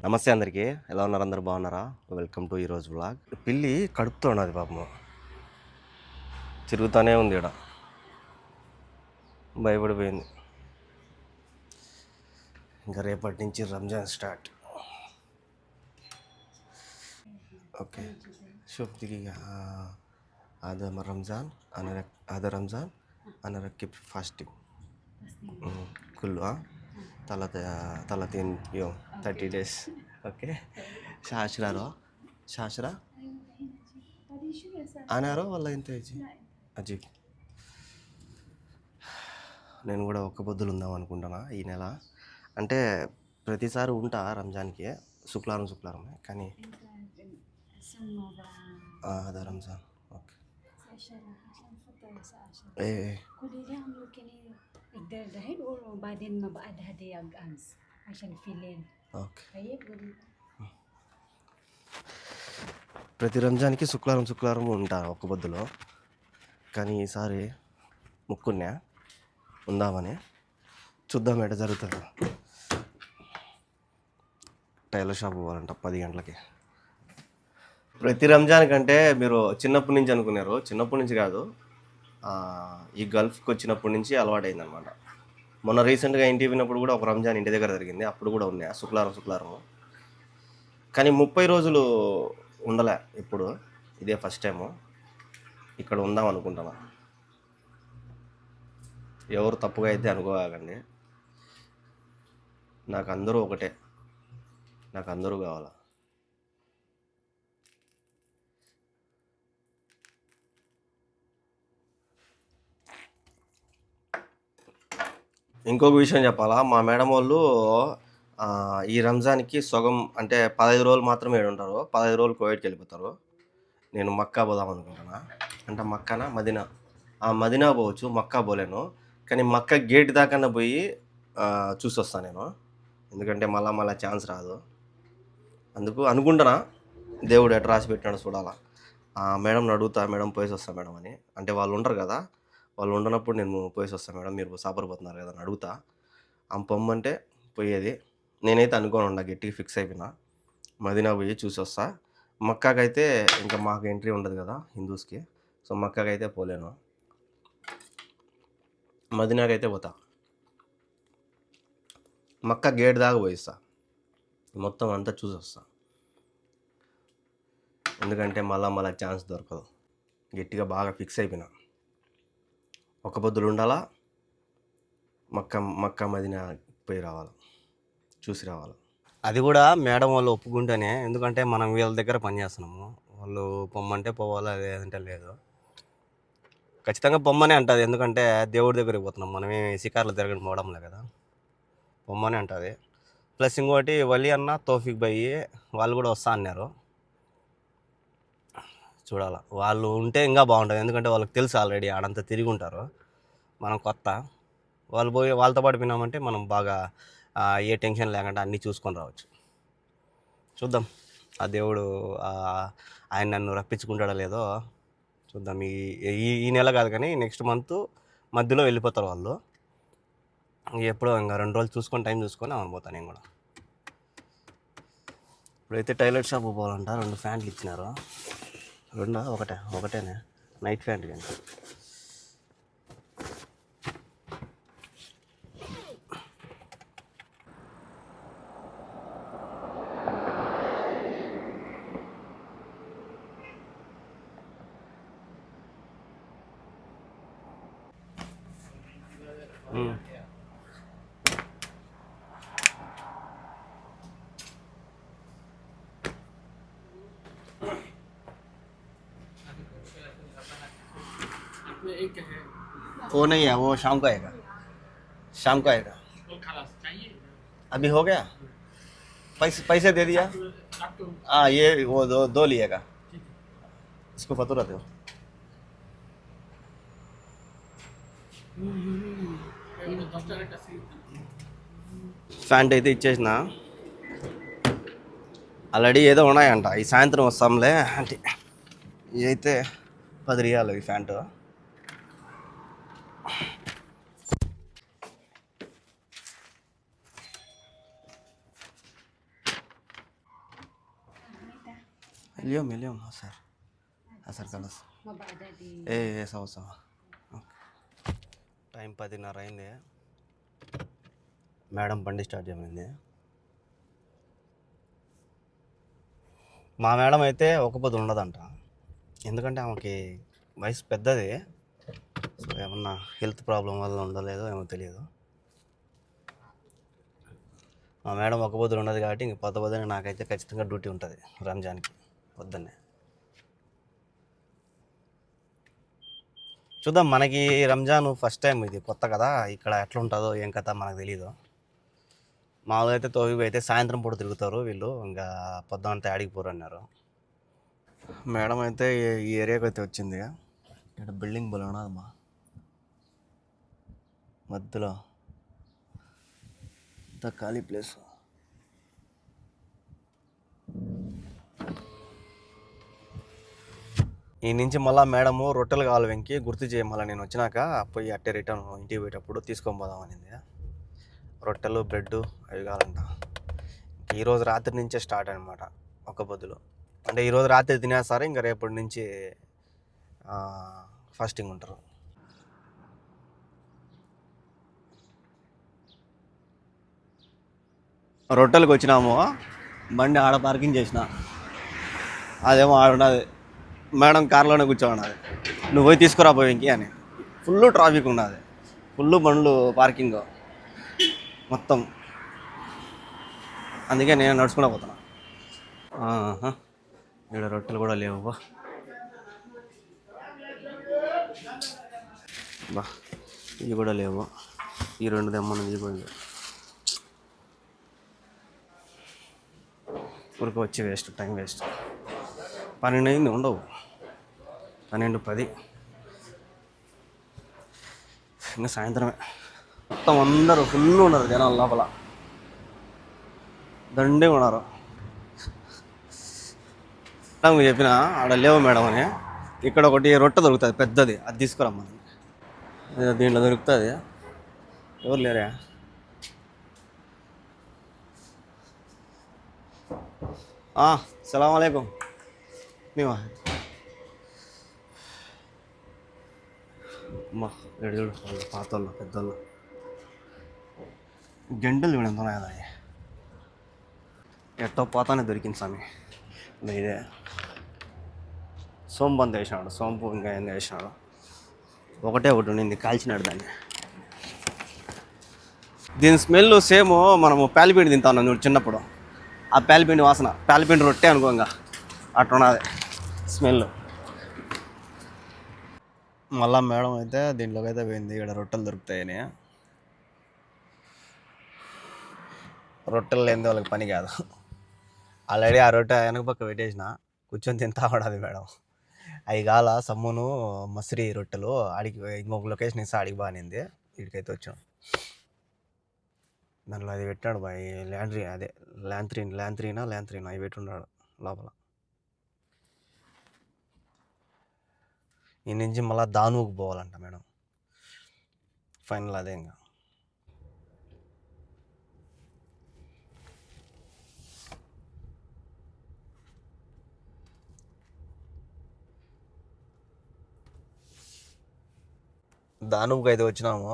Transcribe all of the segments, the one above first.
నమస్తే అందరికీ. ఎలా ఉన్నారు? అందరూ బాగున్నారా? వెల్కమ్ టు ఈరోజు వ్లాగ్. పిల్లి కడుపుతో ఉన్నది పాపము. తిరుగుతూనే ఉంది ఈడ. భయపడిపోయింది. ఇంకా రేపటి నుంచి రంజాన్ స్టార్ట్. Okay شوف دقيقة هذا رمضان هذا رمضان أنا ركب فاستنج كله 30 يوم 30 days. اوكي شاشرة رو شاشرة أنا رو والله أنت يجي అజీ నేను కూడా ఒక్క పొద్దులు ఉందాం అనుకుంటున్నా ఈ నెల. అంటే ప్రతిసారి ఉంటా రంజాన్కి శుక్రవారమే కానీ هذا رمضان. اوكي ايه كل ده ممكن يقدر دحين وبعدين ما بعد هدية أمس عشان في ليل. اوكي طيب ప్రతి రంజాన్కి శుక్రవారం ఉంటా ఒక్క పొద్దులో. కానీ ఈసారి ముక్కున్నా ఉందామని. చూద్దాం ఎట జరుగుతుందో. టైలర్ షాప్ పోవాలంట 10 గంటలకి. ప్రతి రంజాన్ కంటే మీరు చిన్నప్పటి నుంచి అనుకున్నారు. చిన్నప్పటి నుంచి కాదు, ఈ గల్ఫ్కి వచ్చినప్పటి నుంచి అలవాటైందనమాట. మొన్న రీసెంట్గా ఇంటికి విన్నప్పుడు కూడా ఒక రంజాన్ ఇంటి దగ్గర జరిగింది. అప్పుడు కూడా ఉన్నాయి శుక్రవారం. కానీ 30 రోజులు ఉండలే. ఇప్పుడు ఇదే ఫస్ట్ టైము ఇక్కడ ఉందాం అనుకుంటున్నా. ఎవరు తప్పుగా అయితే అనుకోకండి. నాకు అందరూ ఒకటే, నాకు అందరూ కావాలా. ఇంకొక విషయం చెప్పాలా, మా మేడం వాళ్ళు ఈ రంజాన్కి సగం అంటే 15 రోజులు మాత్రమే ఉంటారు. 15 రోజులు కోవిడ్కి వెళ్ళిపోతారు. నేను మక్కా పోదాం అనుకుంటున్నా. అంటే మక్కానా మదీనా, మదీనా పోవచ్చు, మక్కా పోలేను. కానీ మక్కా గేట్ దాకన్నా పోయి చూసి వస్తాను నేను. ఎందుకంటే మళ్ళా ఛాన్స్ రాదు. అందుకు అనుకుంటున్నా, దేవుడు ఎట్లా రాసి పెట్టినాడు చూడాలా. మేడంని అడుగుతా, మేడం పోయేసి వస్తా మేడం అని. అంటే వాళ్ళు ఉంటారు కదా, వాళ్ళు ఉండనప్పుడు నేను పోయేసి వస్తాను మేడం, మీరు సాపరిపోతున్నారు కదా అని అడుగుతా. ఆమె పొమ్మంటే పోయేది. నేనైతే అనుకోను, గట్టిగా ఫిక్స్ అయిపోయినా మదీనా పోయి చూసి వస్తా. మక్కాకైతే ఇంకా మాకు ఎంట్రీ ఉండదు కదా హిందూస్కి, సో మక్కాకైతే పోలేను. మదీనాకైతే పోతా. మక్కా గేట్ దాకా పోయిస్తా, మొత్తం అంతా చూసి వస్తా. ఎందుకంటే మళ్ళా ఛాన్స్ దొరకదు. గట్టిగా బాగా ఫిక్స్ అయిపోయినా. ఒక పొద్దులు ఉండాలా, మక్కా మదీనా పోయి రావాలి, చూసి రావాలి. అది కూడా మేడం వాళ్ళు ఒప్పుకుంటేనే. ఎందుకంటే మనం వీళ్ళ దగ్గర పనిచేస్తున్నాము. వాళ్ళు పొమ్మంటే పోవాలి, లేదంటే లేదు. ఖచ్చితంగా పొమ్మనే అంటుంది. ఎందుకంటే దేవుడి దగ్గరికి పోతున్నాం, మనమే షికార్లు తిరగడం పోవడంలే కదా, పొమ్మనే అంటుంది. ప్లస్ ఇంకోటి వలి అన్న తోఫిక్ భయ్ వాళ్ళు కూడా వస్తా అన్నారు. చూడాల, వాళ్ళు ఉంటే ఇంకా బాగుంటుంది. ఎందుకంటే వాళ్ళకి తెలుసు ఆల్రెడీ ఆడంతా తిరిగి ఉంటారు. మనం కొత్త, వాళ్ళు పోయి వాళ్ళతో పాటు పోయినామంటే మనం బాగా ఏ టెన్షన్ లేకుండా అన్నీ చూసుకొని రావచ్చు. చూద్దాం, ఆ దేవుడు ఆయన నన్ను రప్పించుకుంటాడో లేదో చూద్దాం. ఈ నెల కాదు కానీ నెక్స్ట్ మంత్ మధ్యలో వెళ్ళిపోతారు వాళ్ళు. ఎప్పుడో ఇంకా 2 రోజులు చూసుకొని, టైం చూసుకొని అవును పోతాను నేను కూడా. ఇప్పుడైతే టైలర్ షాప్ పోవాలంట. 2 ఫ్యాంట్లు ఇచ్చినారు. ఒకటేనే నైట్ ఫ్యాంట్ కానీ. वो नहीं है, वो शाम को आएगा, अभी हो गया। पैसे दे दिया। हाँ, ये वो दो लिएगा, इसको फतूरा दो। ఫ్యాంట్ అయితే ఇచ్చేసిన. ఆల్రెడీ ఏదో ఉన్నాయంట, ఈ సాయంత్రం వస్తాంలే అంటే. ఇదైతే 10 రియాలు ఈ ఫ్యాంటు. اليوم اليوم سر سر خلاص ما بعد دي ఏ సవ సవ టైం 10:30 అయింది. మేడం బండి స్టార్ట్ చేయమైంది. మా మేడం అయితే ఒక పొద్దు ఉండదంట, ఎందుకంటే ఆమెకి వయసు పెద్దది. సో ఏమన్నా హెల్త్ ప్రాబ్లం వల్ల ఉండలేదో ఏమో తెలియదు. మా మేడం ఒక పొద్దులు ఉండదు కాబట్టి ఇంక పొద్దునే నాకైతే ఖచ్చితంగా డ్యూటీ ఉంటుంది రంజాన్కి పొద్దున్నే. చూద్దాం, మనకి రంజాన్ ఫస్ట్ టైం, ఇది కొత్త కదా, ఇక్కడ ఎట్లా ఉంటుందో ఏం కథ మనకు తెలీదు. మామూలుగా అయితే తోవి అయితే సాయంత్రం పూట తిరుగుతారు వీళ్ళు, ఇంకా పొద్దునంతా ఆడిగిపోరు అన్నారు. మేడం అయితే ఈ ఏరియాకి అయితే వచ్చింది. ఇక్కడ బిల్డింగ్ బలం ఉన్నదమ్మా మధ్యలో, ఇంత ఖాళీ ప్లేస్. ఈ నుంచి మళ్ళీ మేడము రొట్టెలు కావాలి వెంకి గుర్తు చేయ, మళ్ళీ నేను వచ్చినాక పోయి అట్టే రిటర్న్ ఇంటికి పోయేటప్పుడు తీసుకొని పోదాం అనింది. రొట్టెలు బ్రెడ్ అవి కావాలంట. ఈరోజు రాత్రి నుంచే స్టార్ట్ అనమాట ఒక్క పొద్దులు. అంటే ఈరోజు రాత్రి తినేస్తారు, ఇంకా రేపటి నుంచి ఫాస్టింగ్ ఉంటారు. రొట్టెలకు వచ్చినాము, బండి ఆడ పార్కింగ్ చేసిన, అదేమో ఆడున్నది. మేడం కార్లోనే కూర్చోన్నది, నువ్వు పోయి తీసుకురా పోయి ఇంకి అని. ఫుల్ ట్రాఫిక్ ఉన్నది, ఫుల్ బండ్లు పార్కింగ్ మొత్తం, అందుకే నేను నడుచుకుంటూ పోతున్నా. ఇక్కడ రొట్టెలు కూడా లేవు బా, ఇవి కూడా లేవు. ఈ 2 దెమ్మను దిగిపోయింది, ఊరికి వచ్చి వేస్ట్, టైం వేస్ట్. 12 అయింది, ఉండవు 12:10, ఇంకా సాయంత్రమే. మొత్తం అందరూ ఫుల్ ఉన్నారు జనాలు లోపల, దండే ఉన్నారు. మేడంకి చెప్పిన ఆడ లేవు మేడం అని, ఇక్కడ ఒకటి రొట్టె దొరుకుతుంది పెద్దది, అది తీసుకురమ్మని. దీంట్లో దొరుకుతుంది, ఎవరు లేరా? సలాం అలైకుం. మేమా అమ్మా ఎడు పాతోళ్ళు పెద్దోళ్ళు గంటలు చూడండి ఎంత కదా, ఎట్టో పోతానే దొరికింది స్వామి. ఇదే సోంపు అంత వేసినాడు, సోంపు ఇంకా ఏం వేసినాడు, ఒకటే ఒకటి ఉండింది, కాల్చినాడు దాన్ని. దీని స్మెల్ సేమ్ మనము ప్యాలిపిండి తింటా ఉన్నాం చూడు చిన్నప్పుడు, ఆ ప్యాలిపిండి వాసన, ప్యాలిపిండి రొట్టె అనుకో, ఇంకా అట్టున్నది స్మెల్. మళ్ళా మేడం అయితే దీంట్లోకి అయితే పోయింది, ఇక్కడ రొట్టెలు దొరుకుతాయని. రొట్టెలు లేనిదే వాళ్ళకి పని కాదు. ఆల్రెడీ ఆ రొట్టె వెనక పక్క పెట్టేసిన, కూర్చొని తింటా పడాలి మేడం. అవి కాల సమ్మును మసిరి రొట్టెలు ఆడికి ఇంకొక లొకేషన్ ఇస్తే ఆడికి బాగానింది, వీడికైతే వచ్చాం. దాంట్లో అది పెట్టాడు బాయ్, ల్యాంత్రీనా అవి పెట్టున్నాడు లోపల. ఈ నుంచి మళ్ళీ దానుకు పోవాలంట మేడం, ఫైనల్ అదే. ఇంకా దానుకు అయితే వచ్చినాము.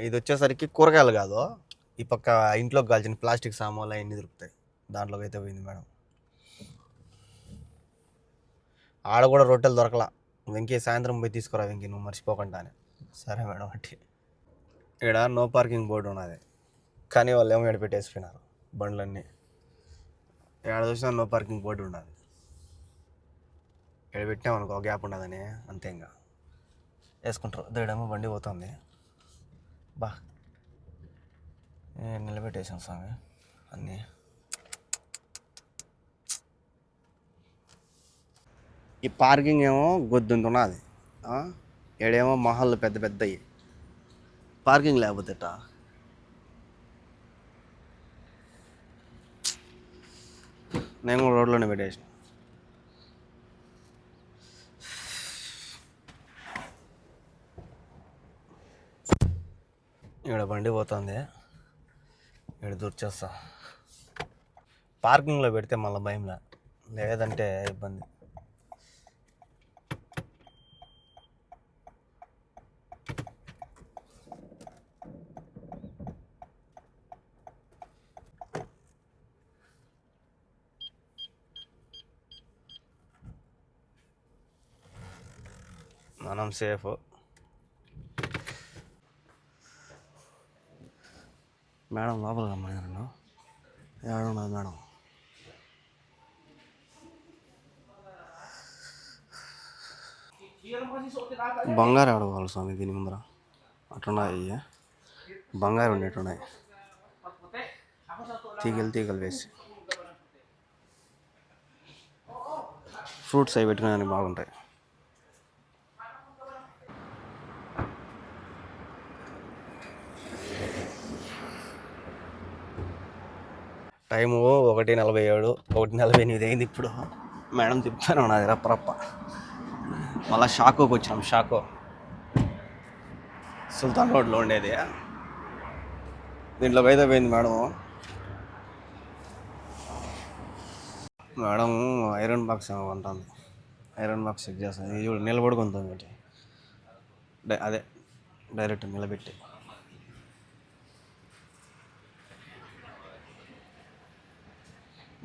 ఇది వచ్చేసరికి కూరగాయలు కాదు, ఈ పక్క ఇంట్లోకి కాల్చిన ప్లాస్టిక్ సామాన్లు అవన్నీ దొరుకుతాయి, దాంట్లోకి అయితే పోయింది మేడం. ఆడ కూడా రొట్టెలు దొరకలా. వెంకీ సాయంత్రం పోయి తీసుకురా వెంకీ, నువ్వు మర్చిపోకుండా అని. సరే మేడం అట్టి. ఇక్కడ నో పార్కింగ్ బోర్డు ఉన్నది, కానీ వాళ్ళు ఏమో ఇక్కడ పెట్టేసిపోయినారు బండ్లన్నీ. ఇక్కడ చూసినా నో పార్కింగ్ బోర్డు ఉన్నది, ఇక్కడ పెట్టామనుకో గ్యాప్ ఉండదని, అంతే ఇంకా వేసుకుంటారు. దేడేమో బండి పోతుంది, బా నిలబెట్టేసాం స్వామి అన్నీ. ఈ పార్కింగ్ ఏమో గొద్దుంటున్నది, ఏడేమో మహల్లు పెద్ద పెద్దవి, పార్కింగ్ లేకపోతే నేను కూడా రోడ్లోనే పెట్టేసిన. ఇక్కడ బండి పోతుంది, ఇక్కడ దూర్చేస్తా. పార్కింగ్లో పెడితే మళ్ళీ భయంలే, లేదంటే ఇబ్బంది. మనం సేఫ్. మేడం లోపల రమ్మని నన్ను. ఏడున్నది మేడం? బంగారు ఆడవాలి స్వామి దీని ముందర. అట్లున్నాయి బంగారు ఉండేట్టున్నాయి, తీగలు వేసి. ఫ్రూట్స్ అవి పెట్టుకోవడానికి బాగుంటాయి. టైము 1:47, 1:48 అయింది ఇప్పుడు. మేడం తిప్పుతానే ఉన్నది రప్ప. మళ్ళీ షాకోకి వచ్చినాం. షాకో సుల్తాన్ రోడ్లో ఉండేది. దీంట్లోకి అయితే పోయింది మేడం. మేడం ఐరన్ బాక్స్ ఏమో ఉంటుంది. ఐరన్ బాక్స్ చెక్ చేస్తుంది. ఇది చూడు నిలబడుకుంటుంది. అదే డైరెక్ట్ నిలబెట్టి.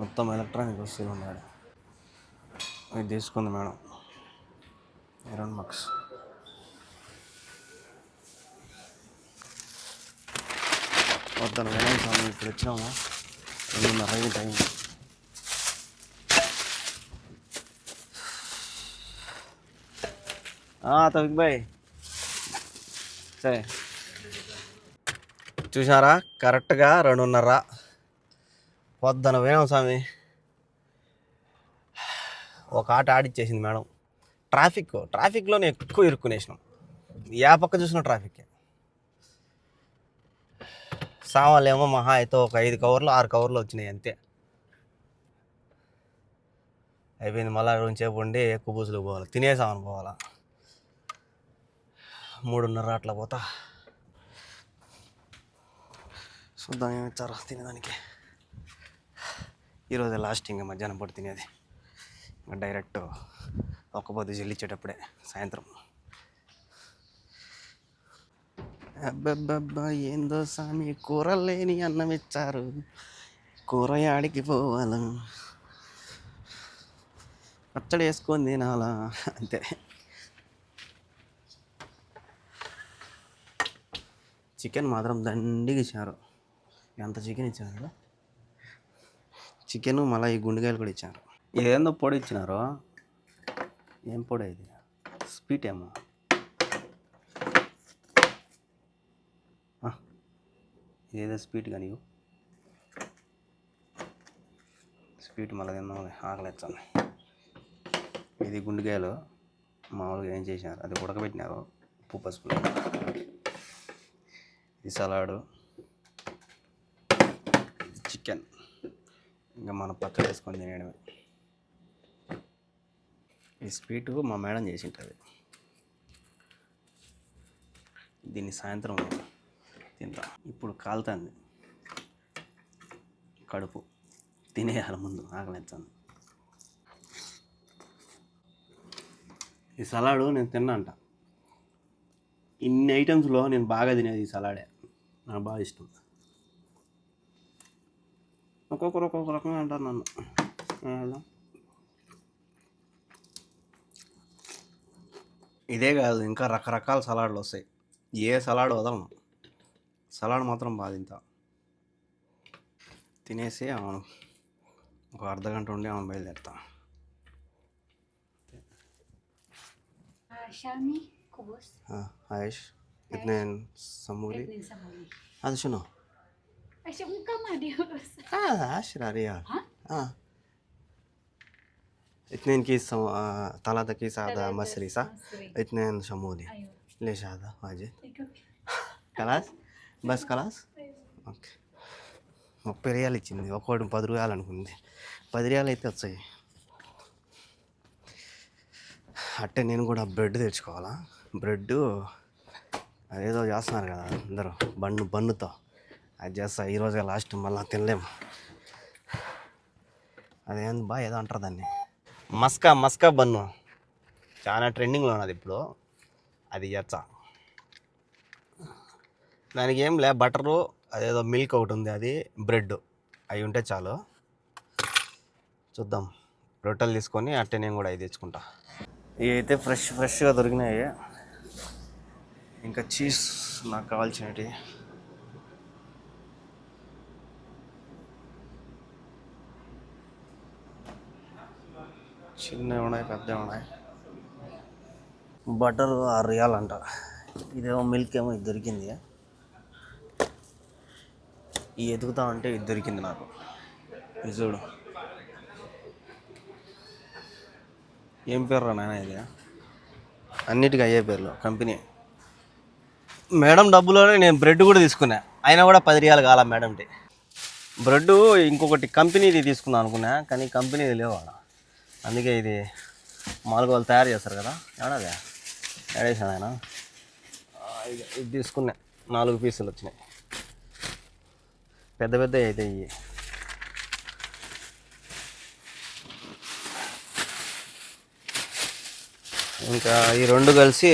మొత్తం ఎలక్ట్రానిక్ వస్తువులు ఉన్నాడు. ఇది తీసుకుంది మేడం ఐరన్ బాక్స్. వద్దాను వినాయక స్వామి ఇప్పుడు వచ్చినాము. 2:30 టైం. తవిక్ బాయ్ సరే చూసారా, కరెక్ట్గా 2:30 వద్దన వినాయక స్వామి. ఒక ఆట ఆడిచ్చేసింది మేడం. ట్రాఫిక్లోనే ఎక్కువ ఇరుక్కునేసినాం. ఏ పక్క చూసిన ట్రాఫిక్. సామాన్లు ఏమో మహా అయితే ఒక 5 కవర్లు 6 కవర్లు వచ్చినాయి అంతే. అయిపోయింది. మళ్ళీ 2 సేపు ఉండి కుబూసులు పోవాలి, తినేసామని పోవాలా. 3:30 అట్లా పోతా. చూద్దాం ఏమి ఇచ్చారో తినేదానికి. ఈరోజు లాస్ట్ ఇంకా మధ్యాహ్నం పూట తినేది. ఇంకా డైరెక్ట్ ఒక్క పొద్దు చెల్లించేటప్పుడే సాయంత్రం. అబ్బబ్బబ్బా ఏందో స్వామి, కూర లేని అన్నం ఇచ్చారు, కూర యాడికి పోవాలా, పచ్చడి వేసుకొని తినాలా అంతే. చికెన్ మాత్రం దండిగా ఇచ్చారు. ఎంత చికెన్ ఇచ్చారు కదా. చికెను మళ్ళీ ఈ గుండెకాయలు కూడా ఇచ్చారు. ఇదేందో పొడి ఇచ్చినారు. ఏం పొడి ఇది? స్వీట్ ఏమో. ఇదేదో స్వీట్ కానీ స్వీట్ మళ్ళీ తిన్నాం, ఆకలి వచ్చాను. ఇది గుండెకాయలు మామూలుగా ఏం చేసినారు, అది ఉడకబెట్టినారు ఉప్పు పసుపులో. ఇది సలాడు, చికెన్, ఇంకా మన పచ్చడి వేసుకొని తినేయడమే. ఈ స్వీటు మా మేడం చేసి ఉంటుంది. దీన్ని సాయంత్రం తింటా. ఇప్పుడు కాలుతుంది కడుపు, తినేయాలి ముందు, ఆకలిస్తాను. ఈ సలాడు నేను తిన్నాంట. ఇన్ని ఐటమ్స్లో నేను బాగా తినేది ఈ సలాడే. నాకు బాగా ఇష్టం. ఒక్కొక్కరు ఒక్కొక్క రకంగా అంటారు నన్ను. ఇదే కాదు, ఇంకా రకరకాల సలాడ్లు వస్తాయి. ఏ సలాడ్ వదలను. సలాడ్ మాత్రం బాగా తింటా. తినేసి అవును ఒక అర్ధగంట ఉండి అవును బయలుదేరుతా. شامي كوبوس عايش 2 صمولي. 2 صامولي. هذا شنو؟ عشان كم هذه بس. هذا 10 ريال. ها؟ 2 كيس 3 كيس هذا 3 مصري صح؟ مصري. 2 شمولي. ايوه. ليش هذا واجد؟ يكفي. خلاص؟ بس خلاص؟ ايوه. ఓకే. 30 రియాలు ఇచ్చింది. ఒక్కోటి 10 రూపాయలు అనుకుంది. 10 రియాలు అయితే వచ్చాయి. అట్టే నేను కూడా బ్రెడ్ తెచ్చుకోవాలా. బ్రెడ్ అదేదో చేస్తున్నారు కదా అందరూ, బన్నుతో అది చేస్తా. ఈరోజే లాస్ట్, మళ్ళీ తినలేము. అదేంది బా ఏదో అంటారు దాన్ని, మస్కా బన్ను చాలా ట్రెండింగ్లో ఉన్నది ఇప్పుడు. అది ఇయ్యచ్చా. దానికి ఏం లే, బటరు అదేదో మిల్క్ ఒకటి ఉంది, అది బ్రెడ్, అవి ఉంటే చాలు. చూద్దాం, రొట్టెలు తీసుకొని అట్టే నేను కూడా అవి తెచ్చుకుంటా. ఇవి అయితే ఫ్రెష్గా దొరికినాయి. ఇంకా చీజ్ నాకు కావాల్సినవి. చిన్నవి ఉన్నాయి, పెద్దవి ఉన్నాయి. బటర్ 6 రియాలంట. ఇదేమో మిల్క్ ఏమో ఇది దొరికింది. ఈ ఎదుగుతా ఉంటే ఇది దొరికింది నాకు. ఇది చూడు, ఏం పేరు రా నాయన ఇది? అన్నిటికీ అయ్యే పేర్లు, కంపెనీ. మేడం డబ్బులోనే నేను బ్రెడ్ కూడా తీసుకున్నా, అయినా కూడా 10 రియాలు కావాలా మేడంకి. బ్రెడ్ ఇంకొకటి కంపెనీది తీసుకుందాం అనుకున్నా, కానీ కంపెనీది లేవు ఆడ. అందుకే ఇది మామూలుగా వాళ్ళు తయారు చేస్తారు కదా, ఏడాది ఏడేసాను ఆయన. ఇది తీసుకున్నా, 4 పీసులు వచ్చినాయి. పెద్ద అయితే ఇవి. ఇంకా ఈ 2 కలిసి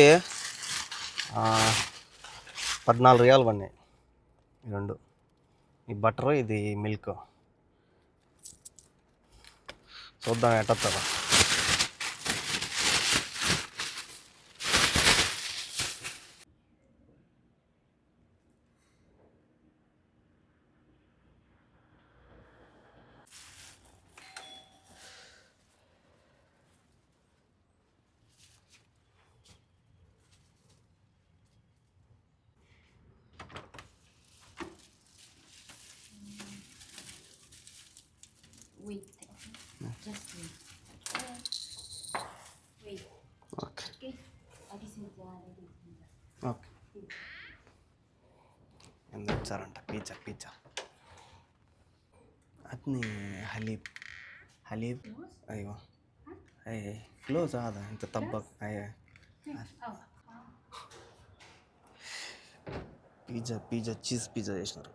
14 రియాలు పడినాయి ఈ 2. ఈ బటరు, ఇది మిల్క్. చూద్దాం ఎట్టొస్తుందో. Wait, okay? Just wait. Wait. Okay Okay? Adi sinja, adi sinja. Okay. ఎంత వచ్చారంట? పిజ్జా అతని హలీబ్ అయ్యో అయ్యే క్లోజ్ ఆదా ఇంత తబ్బక్ అయ్యే. Oh. పిజ్జా చీజ్ పిజ్జా చేసినారు.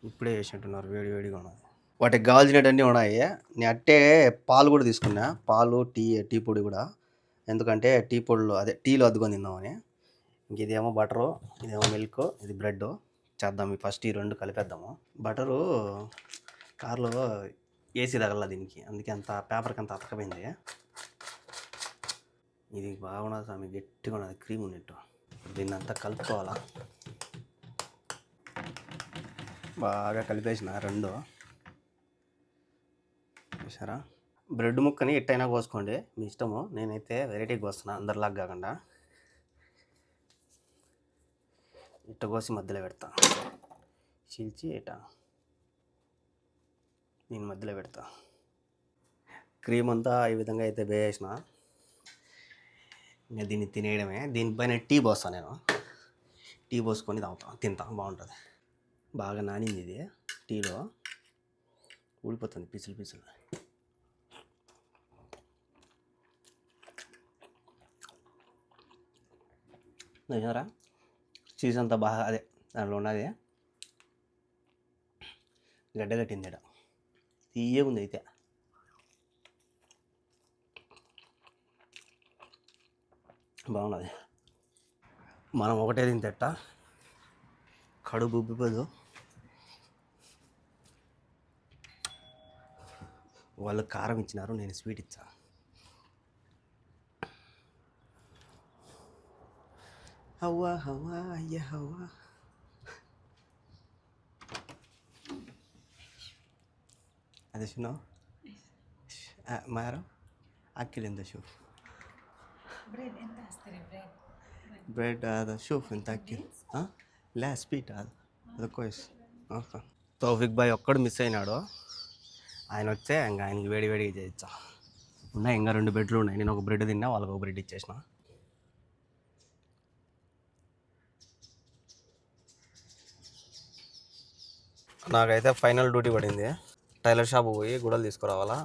ఇప్పుడే చేసినట్టున్నారు, వేడిగా ఉన్నది. వాటికి కావాల్సినవన్నీ ఉన్నాయి. నేను అట్టే పాలు కూడా తీసుకున్నా, పాలు, టీ పొడి కూడా. ఎందుకంటే టీ పొడిలో అదే టీలో అద్దుకొని తిందామని. ఇంక ఇదేమో బటరు, ఇదేమో మిల్క్, ఇది బ్రెడ్. చేద్దాం ఫస్ట్ ఈ 2 కలిపేద్దాము. బటరు కార్లో ఏసీ తగల దీనికి, అందుకే అంత పేపర్కి అంత అతకపోయింది. ఇది బాగున్నది స్వామి, గట్టిగా ఉన్నది, క్రీమ్ ఉన్నట్టు. దీన్ని అంతా కలుపుకోవాలా. బాగా కలిపేసిన 2 చూసారా. బ్రెడ్ ముక్కని ఎట్టయినా కోసుకోండి, మీ ఇష్టము. నేనైతే వెరైటీగా కోస్తున్నా, అందరిలాగా కాకుండా. ఇట్ట కోసి మధ్యలో పెడతా, చీల్చి నేను మధ్యలో పెడతా. క్రీమ్ అంతా ఈ విధంగా అయితే వేసిన, ఇంకా దీన్ని తినేయడమే. దీనిపైన టీ పోస్తాను నేను, టీ పోసుకొని తింటా, బాగుంటుంది. బాగా నానింది ఇది, టీలో ఊడిపోతుంది పీసులు. నిజంరా చీజ్ అంతా బాగా అదే దాంట్లో ఉన్నది, గడ్డ కట్టింది. తీయగా ఉంది అయితే. బాగున్నది. మనం ఒకటే తింటేట కడుపు ఉబ్బిపోదు. వాళ్ళు కారం ఇచ్చినారు, నేను స్వీట్ ఇచ్చా. హవ్వా అయ్య హవ్వా. هذا شنو؟ ما أعرف. أكل أنت شوف. Bread, انت اشتري bread. بريد هذا شوف أنت أكل. ها؟ لا سبيت هذا كويس. ఓకే. తౌఫిక్ భాయ్ ఒక్కడు మిస్ అయినాడు. ఆయన వచ్చే ఇంకా ఆయనకి వేడిగా చేయొచ్చా. ఉన్నాయి ఇంకా 2 బ్రెడ్లు ఉన్నాయి. నేను ఒక బ్రెడ్ తిన్నా, వాళ్ళకి ఒక బ్రెడ్ ఇచ్చేసిన. నాకైతే ఫైనల్ డ్యూటీ పడింది. టైలర్ షాప్ పోయి గుడ్డలు తీసుకురావాలా.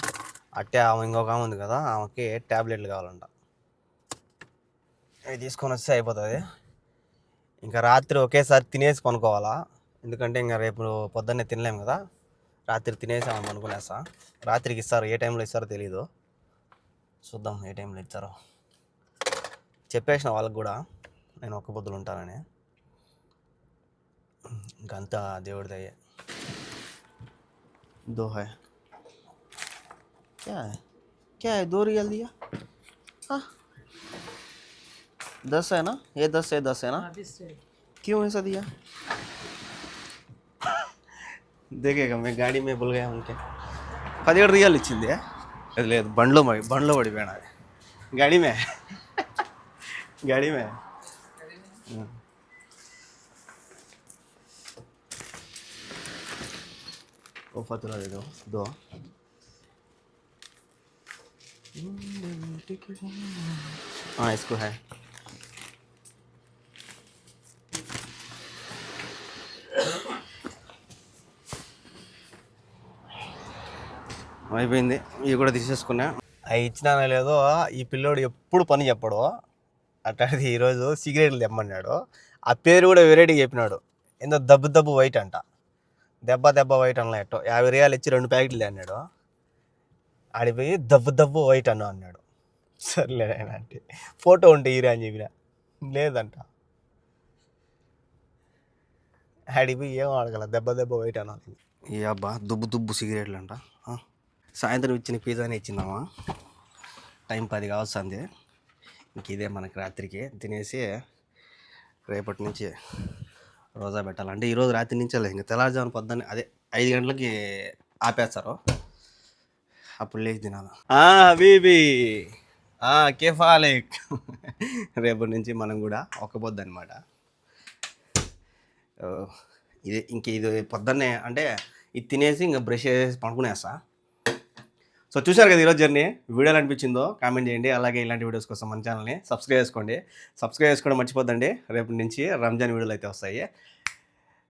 అట్టే ఇంకొక ఆమె ఉంది కదా, ఆమెకి ట్యాబ్లెట్లు కావాలంట. అవి తీసుకొని వస్తే అయిపోతుంది. ఇంకా రాత్రి ఒకేసారి తినేసి పనుకోవాలా, ఎందుకంటే ఇంకా రేపు పొద్దున్నే తినలేము కదా. రాత్రి తినేసామని అనుకునేసా. రాత్రికి ఇస్తారు, ఏ టైంలో ఇస్తారో తెలీదు. చూద్దాం ఏ టైంలో ఇస్తారో. చెప్పేసిన వాళ్ళకి కూడా నేను ఒక్క పొద్దులు ఉంటానని. ఇంకంతా దేవుడి దయ్యే. दो है क्या है 2 रियल दिया. हाँ 10 है ना, ये 10 है ना. क्यों ऐसा दिया? देखेगा, मैं गाड़ी में भूल गया उनके. 17 रियल ఇచ్చింది. అది లేదు, బండ్లో పడిపోయాను. అది गाड़ी में गाड़ी में. वो फतुरा दे दो. हाँ इसको है. అయిపోయింది, ఇవి కూడా తీసేసుకున్నా. అవి ఇచ్చినానో లేదో ఈ పిల్లోడు ఎప్పుడు పని చెప్పడు. అట్లాంటిది ఈరోజు సిగరెట్లు తెమ్మన్నాడు. ఆ పేరు కూడా వెరైటీగా చెప్పినాడు. ఏందో దబ్బు వైట్ అంట. దెబ్బ వైట్ అన్న ఎట్టో 50 రియాలు ఇచ్చి 2 ప్యాకెట్లు అన్నాడు. ఆడిపోయి దబ్బు వైట్ అన్నాడు. సర్లే ఆయన అంటే ఫోటో ఉంటే ఈరా అని చెప్పిన. లేదంట. ఆడిపోయి ఏం అడగల, దెబ్బ వైట్ అనాలి. ఏ అబ్బా దుబ్బు సిగరెట్లు అంట. సాయంత్రం ఇచ్చిన పిజ్జానే ఇచ్చిందామా. టైం 10 కావస్తుంది. ఇంక ఇదే మనకి రాత్రికి తినేసి రేపటి నుంచి రోజా పెట్టాలంటే ఈరోజు రాత్రి నుంచే లేదు, ఇంకా తెల్లారుజామున పొద్దున్న అదే 5 గంటలకి ఆపేస్తారు. అప్పుడు లేచి తినాలి. హబీబీ కేఫాలేక్. రేపటి నుంచి మనం కూడా ఒక్క పొద్దు అనమాట. ఇది పొద్దున్నే అంటే ఇది తినేసి ఇంకా బ్రష్ చేసి పడుకునేస్తా. సో చూశారు కదా ఈరోజు జర్నీ. వీడియోలు అనిపించిందో కామెంట్ చేయండి. అలాగే ఇలాంటి వీడియోస్ కోసం మన ఛానల్ని సబ్స్క్రైబ్ చేసుకోండి. సబ్స్క్రైబ్ చేసుకోవడం మర్చిపోద్దండి. రేపటి నుంచి రంజాన్ వీడియోలు అయితే వస్తాయి.